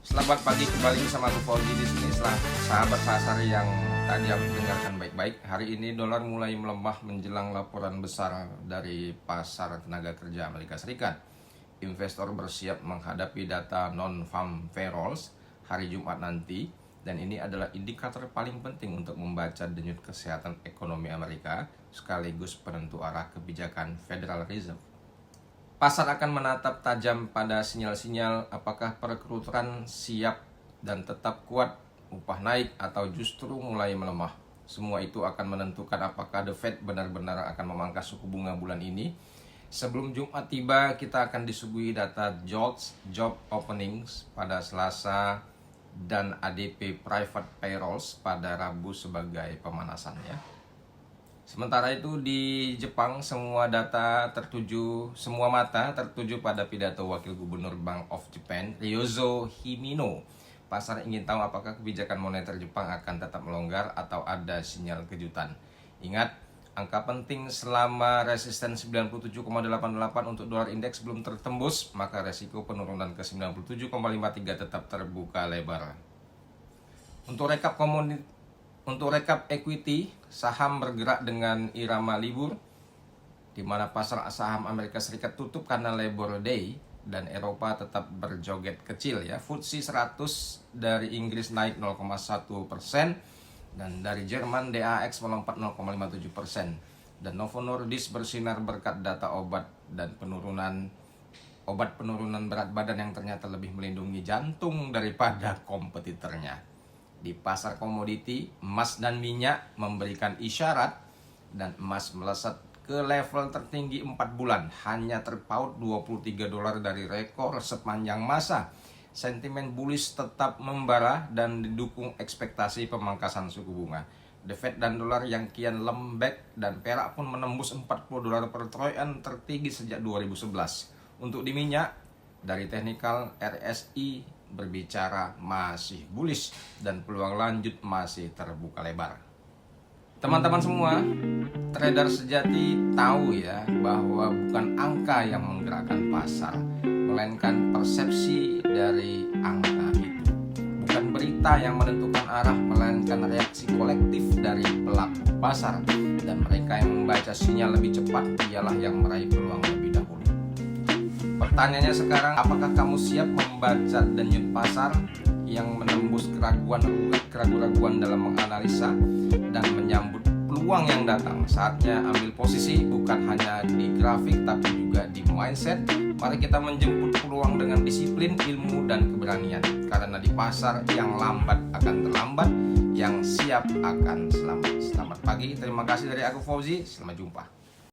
Selamat pagi, kembali bersama aku Fauzi di sini. Sahabat pasar yang tadi aku dengarkan baik-baik. Hari ini dolar mulai melemah menjelang laporan besar dari pasar tenaga kerja Amerika Serikat. Investor bersiap menghadapi data non-farm payrolls hari Jumat nanti, dan ini adalah indikator paling penting untuk membaca denyut kesehatan ekonomi Amerika sekaligus penentu arah kebijakan Federal Reserve. Pasar akan menatap tajam pada sinyal-sinyal apakah perekrutan siap dan tetap kuat, upah naik, atau justru mulai melemah. Semua itu akan menentukan apakah The Fed benar-benar akan memangkas suku bunga bulan ini. Sebelum Jumat tiba, kita akan disuguhi data JOLTS, Job Openings, pada Selasa dan ADP Private Payrolls pada Rabu sebagai pemanasan ya. Sementara itu di Jepang semua mata tertuju pada pidato Wakil Gubernur Bank of Japan Ryozo Himino. Pasar ingin tahu apakah kebijakan moneter Jepang akan tetap melonggar atau ada sinyal kejutan. Ingat, angka penting selama resisten 97,88 untuk dolar indeks belum tertembus, maka resiko penurunan ke 97,53 tetap terbuka lebar. Untuk rekap equity, saham bergerak dengan irama libur, di mana pasar saham Amerika Serikat tutup karena Labor Day dan Eropa tetap berjoget kecil ya. FTSE 100 dari Inggris naik 0,1% dan dari Jerman DAX melompat 0,57%. Dan Novo Nordisk bersinar berkat data obat penurunan berat badan yang ternyata lebih melindungi jantung daripada kompetitornya. Di pasar komoditi, emas dan minyak memberikan isyarat dan emas melesat ke level tertinggi 4 bulan, hanya terpaut $23 dari rekor sepanjang masa. Sentimen bullish tetap membara dan didukung ekspektasi pemangkasan suku bunga. The Fed dan dolar yang kian lembek dan perak pun menembus $40 per troy ounce tertinggi sejak 2011. Untuk di minyak, dari teknikal RSI berbicara masih bullish dan peluang lanjut masih terbuka lebar. Teman-teman semua, trader sejati tahu ya bahwa bukan angka yang menggerakkan pasar, melainkan persepsi dari angka itu. Bukan berita yang menentukan arah, melainkan reaksi kolektif dari pelaku pasar, dan mereka yang membaca sinyal lebih cepat ialah yang meraih peluang lebih dahulu. Pertanyaannya sekarang, apakah kamu siap membaca denyut pasar yang menembus keraguan-keraguan dalam menganalisa dan menyambut peluang yang datang? Saatnya ambil posisi, bukan hanya di grafik tapi juga di mindset. Mari kita menjemput peluang dengan disiplin, ilmu, dan keberanian. Karena di pasar yang lambat akan terlambat, yang siap akan selamat. Selamat pagi, terima kasih dari aku Fauzi, selamat jumpa.